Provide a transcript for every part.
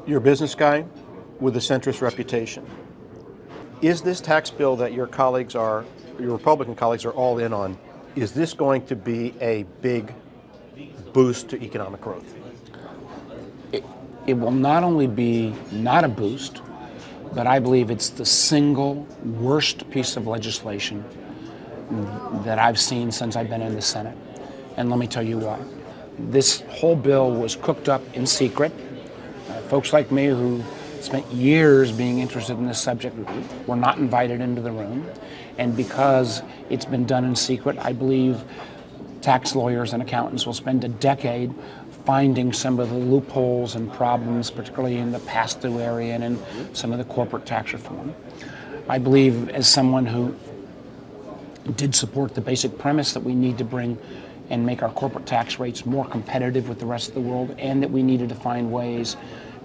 You're a business guy with a centrist reputation. Is this tax bill that your Republican colleagues are all in on, is this going to be a big boost to economic growth? It will not only be not a boost, but I believe it's the single worst piece of legislation that I've seen since I've been in the Senate. And let me tell you why. This whole bill was cooked up in secret. Folks like me who spent years being interested in this subject were not invited into the room. And because it's been done in secret, I believe tax lawyers and accountants will spend a decade finding some of the loopholes and problems, particularly in the pass-through area and in some of the corporate tax reform. I believe, as someone who did support the basic premise that we need to bring and make our corporate tax rates more competitive with the rest of the world, and that we needed to find ways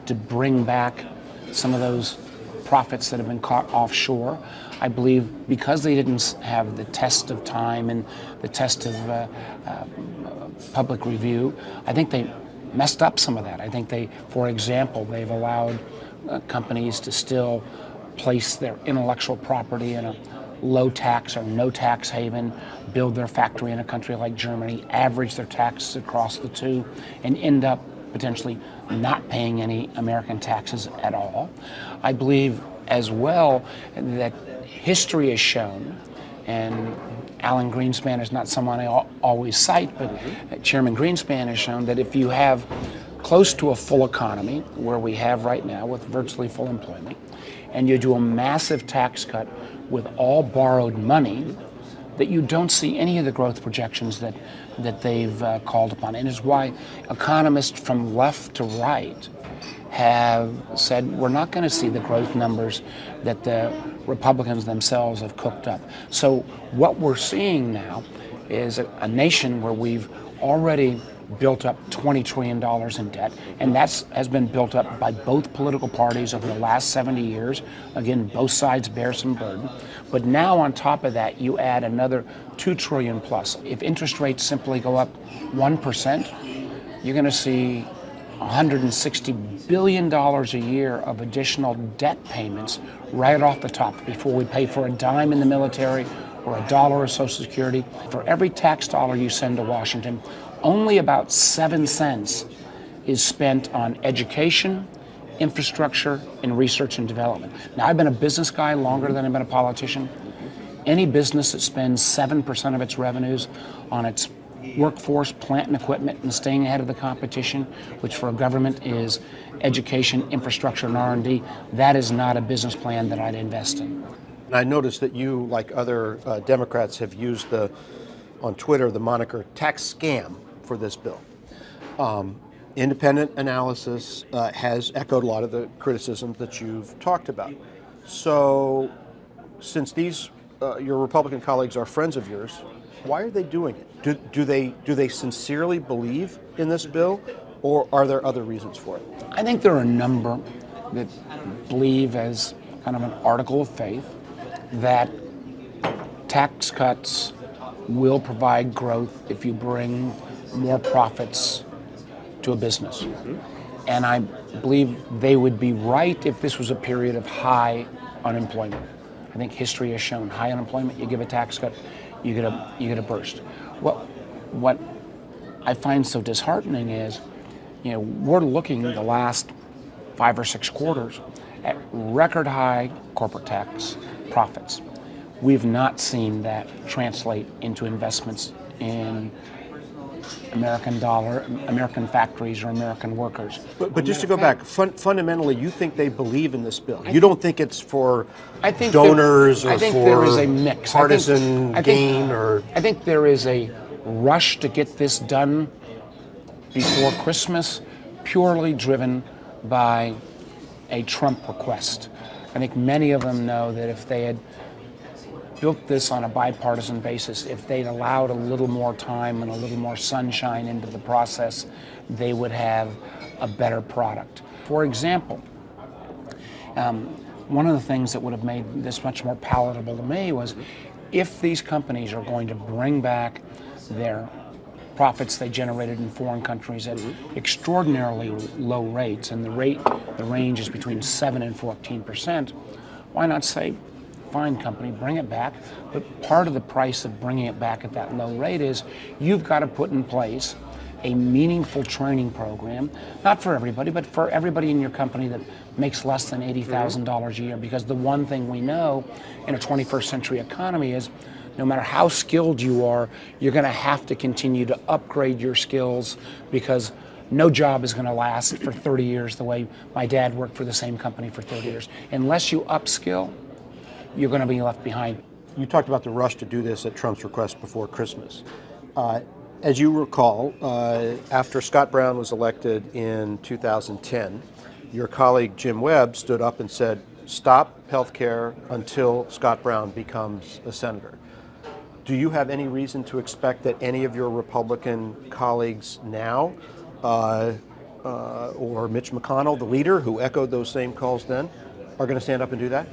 to bring back some of those profits that have been caught offshore. I believe because they didn't have the test of time and the test of public review, I think they messed up some of that. I think for example, they've allowed companies to still place their intellectual property in a low tax or no tax haven, build their factory in a country like Germany, average their taxes across the two, and end up potentially not paying any American taxes at all. I believe as well that history has shown, and Alan Greenspan is not someone I always cite, but Chairman Greenspan has shown that if you have close to a full economy, where we have right now with virtually full employment, and you do a massive tax cut with all borrowed money, that you don't see any of the growth projections that they've called upon. And is why economists from left to right have said we're not going to see the growth numbers that the Republicans themselves have cooked up. So what we're seeing now is a nation where we've already built up $20 trillion in debt, and that has been built up by both political parties over the last 70 years. Again, both sides bear some burden. But now on top of that, you add another $2 trillion plus. If interest rates simply go up 1%, you're going to see $160 billion a year of additional debt payments right off the top before we pay for a dime in the military or a dollar of Social Security. For every tax dollar you send to Washington, only about 7 cents is spent on education, infrastructure, and research and development. Now, I've been a business guy longer than I've been a politician. Any business that spends 7% of its revenues on its workforce, plant and equipment, and staying ahead of the competition, which for a government is education, infrastructure, and R&D, that is not a business plan that I'd invest in. And I noticed that you, like other Democrats, have used on Twitter the moniker tax scam for this bill. Independent analysis has echoed a lot of the criticisms that you've talked about. So, since your Republican colleagues are friends of yours, why are they doing it? Do they sincerely believe in this bill, or are there other reasons for it? I think there are a number that believe, as kind of an article of faith, that tax cuts will provide growth if you bring more profits to a business. And I believe they would be right if this was a period of high unemployment. I think history has shown high unemployment, you give a tax cut, you get a burst. What I find so disheartening is, we're looking the last 5 or 6 quarters at record high corporate tax profits. We've not seen that translate into investments in American factories or American workers. But just to go back, fundamentally, you think they believe in this bill. You don't think it's for donors or for there is a mix. Partisan gain? I think there is a rush to get this done before Christmas, purely driven by a Trump request. I think many of them know that if they had built this on a bipartisan basis, if they'd allowed a little more time and a little more sunshine into the process, they would have a better product. For example, one of the things that would have made this much more palatable to me was if these companies are going to bring back their profits they generated in foreign countries at extraordinarily low rates, and the range is between 7 and 14%, why not say, fine company, bring it back, but part of the price of bringing it back at that low rate is you've got to put in place a meaningful training program, not for everybody, but for everybody in your company that makes less than $80,000 a year. Because the one thing we know in a 21st century economy is no matter how skilled you are, you're going to have to continue to upgrade your skills, because no job is going to last for 30 years the way my dad worked for the same company for 30 years. Unless you upskill, you're going to be left behind. You talked about the rush to do this at Trump's request before Christmas. As you recall, after Scott Brown was elected in 2010, your colleague Jim Webb stood up and said, stop health care until Scott Brown becomes a senator. Do you have any reason to expect that any of your Republican colleagues now, or Mitch McConnell, the leader who echoed those same calls then, are going to stand up and do that?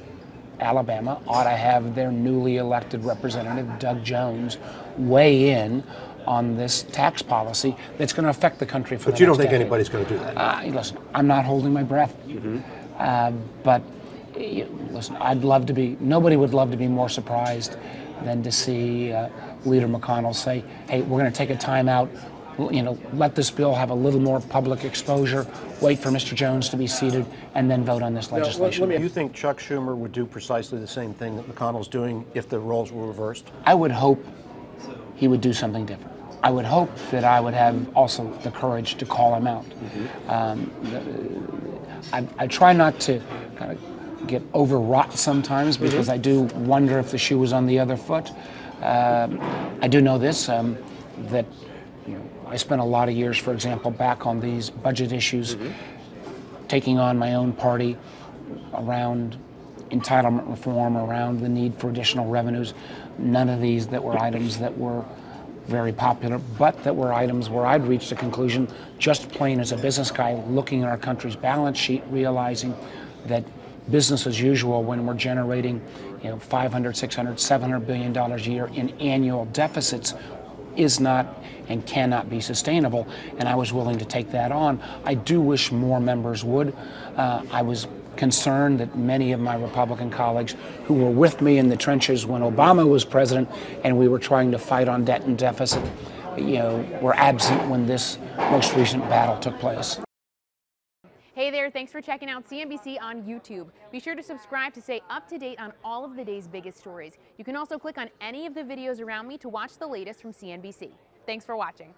Alabama ought to have their newly elected representative, Doug Jones, weigh in on this tax policy that's going to affect the country for the next decade. But you don't think anybody's going to do that? Listen, I'm not holding my breath. But listen, nobody would love to be more surprised than to see Leader McConnell say, hey, we're going to take a time out, let this bill have a little more public exposure, wait for Mr. Jones to be seated, and then vote on this legislation. Do you think Chuck Schumer would do precisely the same thing that McConnell's doing if the roles were reversed? I would hope he would do something different. I would hope that I would have also the courage to call him out. I try not to kind of get overwrought sometimes, because I do wonder if the shoe was on the other foot. I do know this, that I spent a lot of years, for example, back on these budget issues, taking on my own party around entitlement reform, around the need for additional revenues. None of these that were items that were very popular, but that were items where I'd reached a conclusion, just plain as a business guy, looking at our country's balance sheet, realizing that business as usual, when we're generating $500, $600, $700 billion a year in annual deficits, is not and cannot be sustainable, and I was willing to take that on. I do wish more members would. I was concerned that many of my Republican colleagues who were with me in the trenches when Obama was president and we were trying to fight on debt and deficit, were absent when this most recent battle took place. Hey there, thanks for checking out CNBC on YouTube. Be sure to subscribe to stay up to date on all of the day's biggest stories. You can also click on any of the videos around me to watch the latest from CNBC. Thanks for watching.